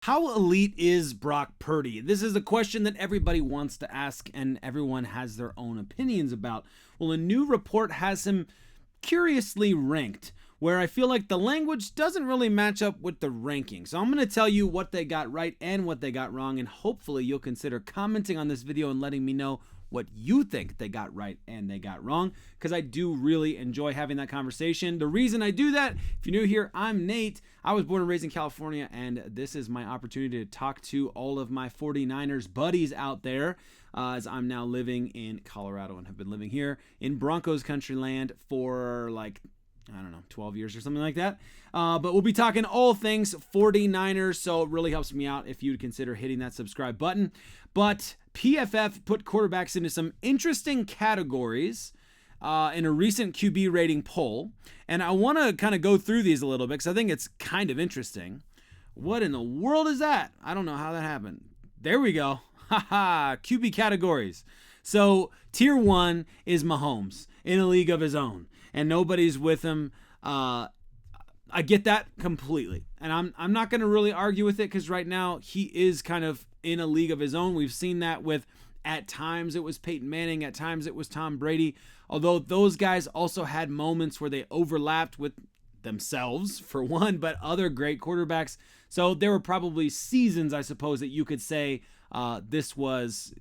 How elite is Brock Purdy? This is a question that everybody wants to ask and everyone has their own opinions about. Well, a new report has him curiously ranked, where I feel like the language doesn't really match up with the ranking. So I'm going to tell you what they got right and what they got wrong, and hopefully you'll consider commenting on this video and letting me know what you think they got right and they got wrong, because I do really enjoy having that conversation. The reason I do that, if you're new here, I'm Nate. I was born and raised in California, and this is my opportunity to talk to all of my 49ers buddies out there, as I'm now living in Colorado and have been living here in Broncos country land for 12 years or something like that. But we'll be talking all things 49ers, so it really helps me out if you'd consider hitting that subscribe button. But PFF put quarterbacks into some interesting categories in a recent QB rating poll. And I want to kind of go through these a little bit because I think it's kind of interesting. What in the world is that? I don't know how that happened. There we go. Haha, QB categories. So tier 1 is Mahomes in a league of his own, and nobody's with him. I get that completely, and I'm not going to really argue with it because right now he is kind of in a league of his own. We've seen that with, at times it was Peyton Manning, at times it was Tom Brady, although those guys also had moments where they overlapped with themselves for one, but other great quarterbacks. So there were probably seasons, I suppose, that you could say this was,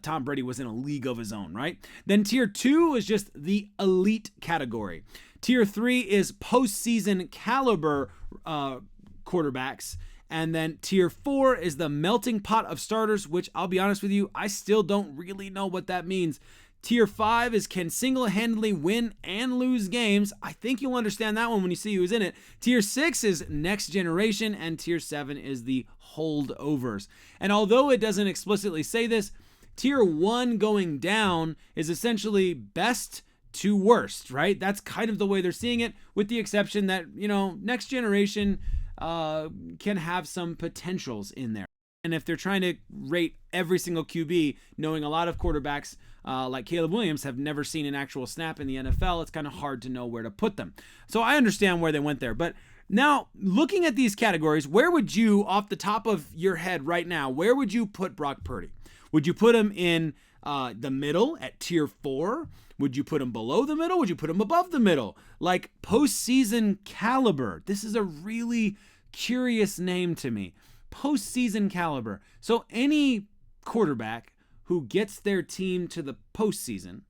Tom Brady was in a league of his own, right? Then tier 2 is just the elite category. Tier 3 is postseason caliber quarterbacks. And then tier 4 is the melting pot of starters, which I'll be honest with you, I still don't really know what that means. Tier 5 is can single-handedly win and lose games. I think you'll understand that one when you see who's in it. Tier 6 is next generation, and tier 7 is the holdovers. And although it doesn't explicitly say this, tier 1 going down is essentially best to worst, right? That's kind of the way they're seeing it, with the exception that, next generation can have some potentials in there. And if they're trying to rate every single QB, knowing a lot of quarterbacks like Caleb Williams have never seen an actual snap in the NFL, it's kind of hard to know where to put them. So I understand where they went there. But now, looking at these categories, where would you, off the top of your head right now, where would you put Brock Purdy? Would you put him in the middle at tier 4? Would you put him below the middle? Would you put him above the middle? Like postseason caliber. This is a really curious name to me. Postseason caliber. So any quarterback who gets their team to the postseason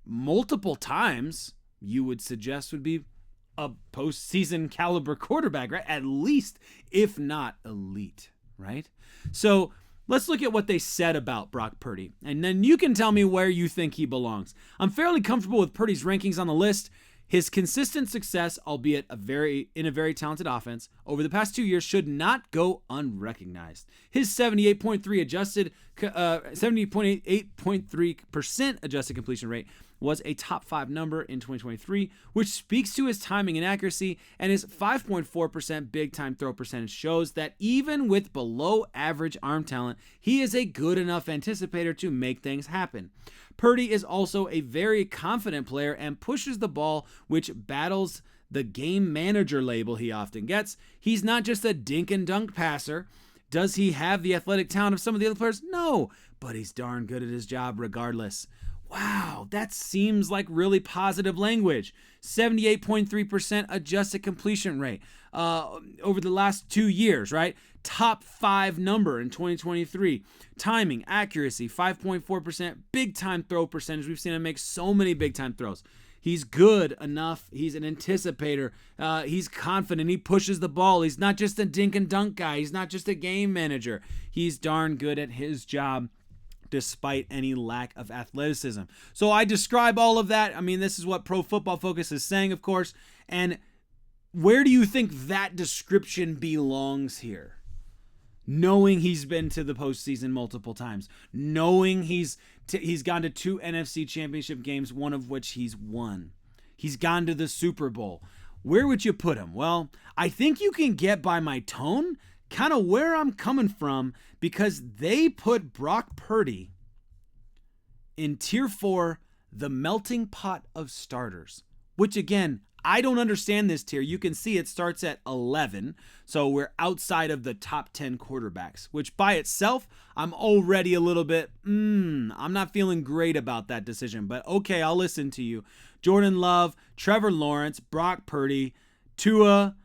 multiple times, you would suggest would be a postseason caliber quarterback, right? At least, if not elite, right? So let's look at what they said about Brock Purdy, and then you can tell me where you think he belongs. I'm fairly comfortable with Purdy's rankings on the list. His consistent success, albeit in a very talented offense, over the past 2 years should not go unrecognized. His 78.3% adjusted completion rate was a top 5 number in 2023, which speaks to his timing and accuracy, and his 5.4% big time throw percentage shows that even with below average arm talent, he is a good enough anticipator to make things happen. Purdy is also a very confident player and pushes the ball, which battles the game manager label he often gets. He's not just a dink and dunk passer. Does he have the athletic talent of some of the other players? No, but he's darn good at his job regardless. Wow, that seems like really positive language. 78.3% adjusted completion rate over the last 2 years, right? Top 5 number in 2023. Timing, accuracy, 5.4%. Big time throw percentage. We've seen him make so many big time throws. He's good enough. He's an anticipator. He's confident. He pushes the ball. He's not just a dink and dunk guy. He's not just a game manager. He's darn good at his job, despite any lack of athleticism. So I describe all of that. I mean, this is what Pro Football Focus is saying, of course. And where do you think that description belongs here? Knowing he's been to the postseason multiple times, knowing he's gone to 2 NFC championship games, one of which he's won. He's gone to the Super Bowl. Where would you put him? Well, I think you can get by my tone kind of where I'm coming from, because they put Brock Purdy in tier 4, the melting pot of starters, which again, I don't understand this tier. You can see it starts at 11, so we're outside of the top 10 quarterbacks, which by itself, I'm already a little bit, I'm not feeling great about that decision, but okay, I'll listen to you. Jordan Love, Trevor Lawrence, Brock Purdy, Tua,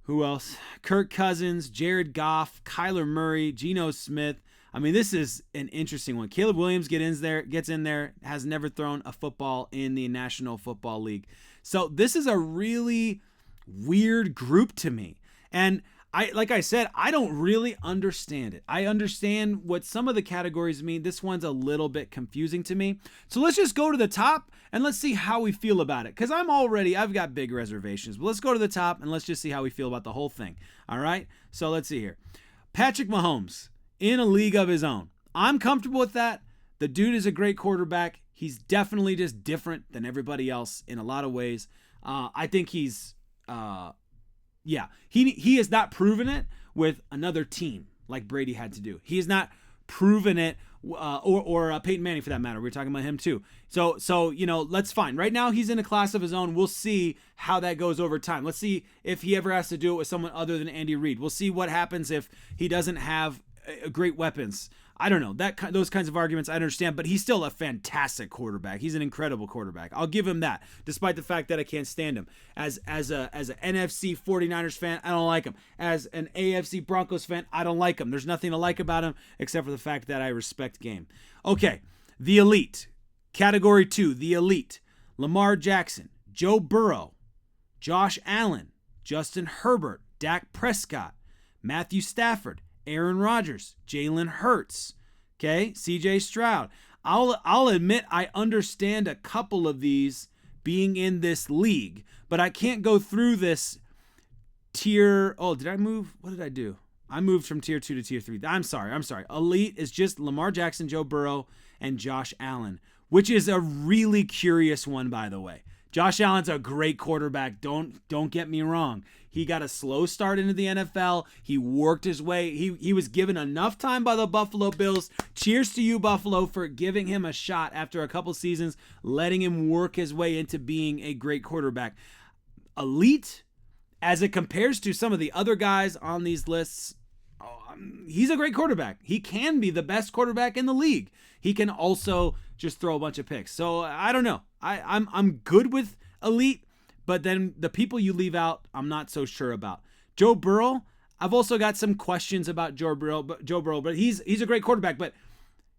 who else? Kirk Cousins, Jared Goff, Kyler Murray, Geno Smith. I mean, this is an interesting one. Caleb Williams gets in there, has never thrown a football in the National Football League. So this is a really weird group to me. And like I said, I don't really understand it. I understand what some of the categories mean. This one's a little bit confusing to me. So let's just go to the top and let's see how we feel about it. Because I've got big reservations. But let's go to the top and let's just see how we feel about the whole thing. All right? So let's see here. Patrick Mahomes in a league of his own. I'm comfortable with that. The dude is a great quarterback. He's definitely just different than everybody else in a lot of ways. I think he's... he has not proven it with another team like Brady had to do. He has not proven it, or Peyton Manning for that matter. We're talking about him too. So that's fine. Right now he's in a class of his own. We'll see how that goes over time. Let's see if he ever has to do it with someone other than Andy Reid. We'll see what happens if he doesn't have great weapons. I don't know. Those kinds of arguments I understand, but he's still a fantastic quarterback. He's an incredible quarterback. I'll give him that, despite the fact that I can't stand him. As an NFC 49ers fan, I don't like him. As an AFC Broncos fan, I don't like him. There's nothing to like about him except for the fact that I respect game. Okay, the elite. Category 2, the elite. Lamar Jackson, Joe Burrow, Josh Allen, Justin Herbert, Dak Prescott, Matthew Stafford, Aaron Rodgers, Jalen Hurts, okay, CJ Stroud. I'll admit I understand a couple of these being in this league, but I can't go through this tier. Oh, did I move? What did I do? I moved from tier 2 to tier 3. I'm sorry. Elite is just Lamar Jackson, Joe Burrow, and Josh Allen, which is a really curious one, by the way. Josh Allen's a great quarterback. Don't get me wrong. He got a slow start into the NFL. He worked his way. He was given enough time by the Buffalo Bills. Cheers to you, Buffalo, for giving him a shot after a couple seasons, letting him work his way into being a great quarterback. Elite, as it compares to some of the other guys on these lists, he's a great quarterback. He can be the best quarterback in the league. He can also just throw a bunch of picks. So I don't know. I'm good with elite, but then the people you leave out, I'm not so sure about. Joe Burrow, I've also got some questions about Joe Burrow, but he's a great quarterback. But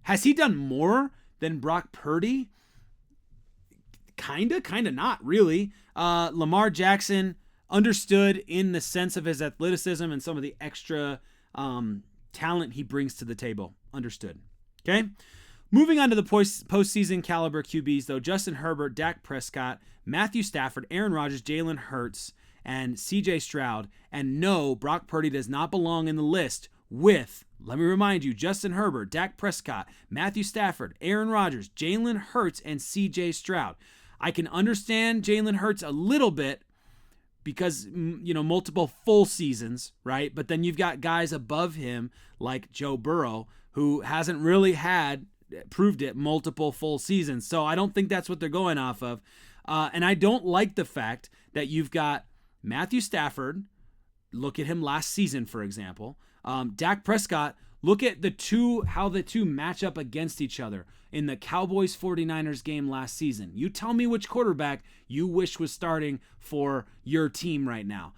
has he done more than Brock Purdy? Kinda not really. Lamar Jackson, understood in the sense of his athleticism and some of the extra talent he brings to the table. Understood. Okay. Moving on to the postseason caliber QBs, though, Justin Herbert, Dak Prescott, Matthew Stafford, Aaron Rodgers, Jalen Hurts, and CJ Stroud. And no, Brock Purdy does not belong in the list with, let me remind you, Justin Herbert, Dak Prescott, Matthew Stafford, Aaron Rodgers, Jalen Hurts, and CJ Stroud. I can understand Jalen Hurts a little bit because, multiple full seasons, right? But then you've got guys above him like Joe Burrow who hasn't really proved it multiple full seasons. So I don't think that's what they're going off of. And I don't like the fact that you've got Matthew Stafford. Look at him last season, for example. Dak Prescott, look at how the two match up against each other in the Cowboys 49ers game last season. You tell me which quarterback you wish was starting for your team right now.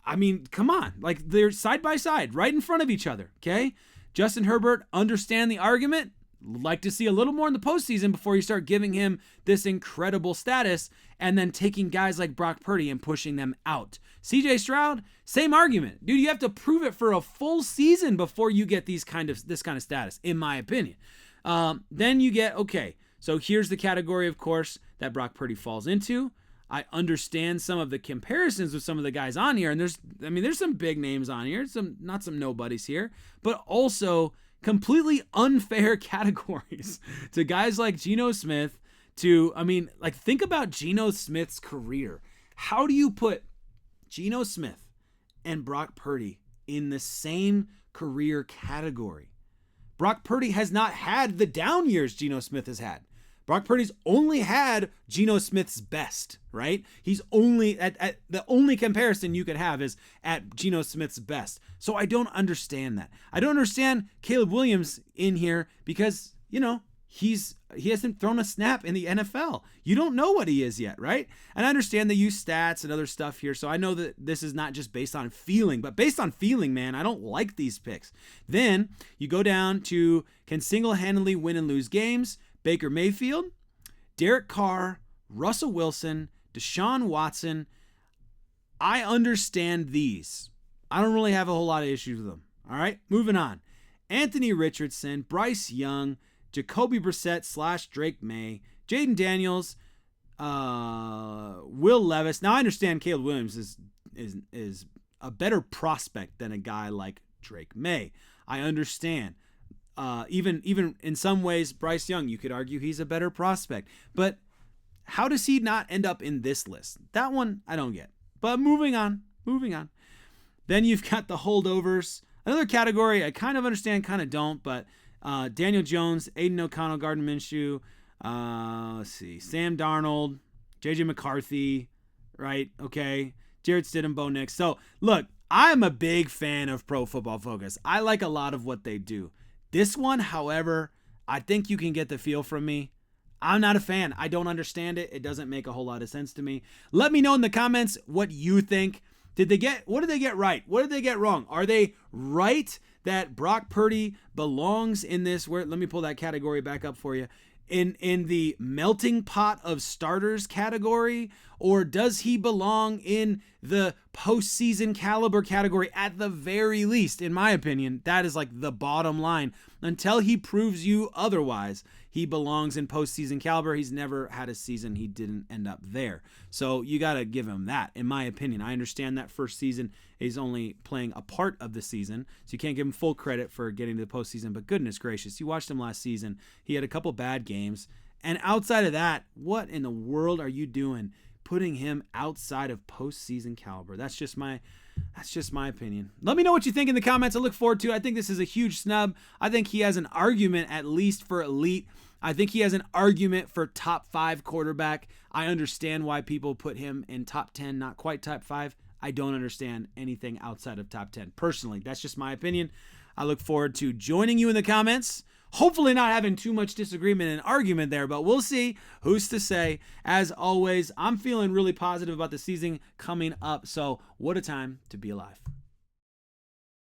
I mean, come on. Like, they're side by side, right in front of each other, okay? Justin Herbert, understand the argument. Like to see a little more in the postseason before you start giving him this incredible status and then taking guys like Brock Purdy and pushing them out. CJ Stroud, same argument. Dude, you have to prove it for a full season before you get this kind of status, in my opinion. Then you get, okay, so here's the category, of course, that Brock Purdy falls into. I understand some of the comparisons with some of the guys on here, and there's some big names on here, not some nobodies here, but also completely unfair categories to guys like Geno Smith. Think about Geno Smith's career. How do you put Geno Smith and Brock Purdy in the same career category? Brock Purdy has not had the down years Geno Smith has had. Brock Purdy's only had Geno Smith's best, right? He's only at the only comparison you could have is at Geno Smith's best. So I don't understand that. I don't understand Caleb Williams in here because, he hasn't thrown a snap in the NFL. You don't know what he is yet, right? And I understand they use stats and other stuff here, so I know that this is not just based on feeling, but based on feeling, man, I don't like these picks. Then you go down to can single-handedly win and lose games. Baker Mayfield, Derek Carr, Russell Wilson, Deshaun Watson. I understand these. I don't really have a whole lot of issues with them. All right, moving on. Anthony Richardson, Bryce Young, Jacoby Brissett / Drake May, Jaden Daniels, Will Levis. Now I understand Caleb Williams is a better prospect than a guy like Drake May. I understand. Even in some ways, Bryce Young, you could argue he's a better prospect. But how does he not end up in this list? That one I don't get. But moving on. Then you've got the holdovers. Another category I kind of understand, kind of don't, but Daniel Jones, Aiden O'Connell, Gardner Minshew, let's see, Sam Darnold, J.J. McCarthy, right? Okay. Jared Stidham, Bo Nix. So, look, I'm a big fan of Pro Football Focus. I like a lot of what they do. This one, however, I think you can get the feel from me. I'm not a fan. I don't understand it. It doesn't make a whole lot of sense to me. Let me know in the comments what you think. What did they get right? What did they get wrong? Are they right that Brock Purdy belongs in this? Let me pull that category back up for you. In the melting pot of starters category, or does he belong in the postseason caliber category at the very least? In my opinion, that is like the bottom line. Until he proves you otherwise, he belongs in postseason caliber. He's never had a season he didn't end up there. So you got to give him that, in my opinion. I understand that first season he's only playing a part of the season, so you can't give him full credit for getting to the postseason. But goodness gracious, you watched him last season. He had a couple bad games. And outside of that, what in the world are you doing putting him outside of postseason caliber? That's just my opinion. Let me know what you think in the comments. I look forward to it. I think this is a huge snub. I think he has an argument at least for elite. I think he has an argument for top 5 quarterback. I understand why people put him in top 10, not quite top 5. I don't understand anything outside of top 10. Personally, that's just my opinion. I look forward to joining you in the comments. Hopefully not having too much disagreement and argument there, but we'll see. Who's to say? As always, I'm feeling really positive about the season coming up. So what a time to be alive.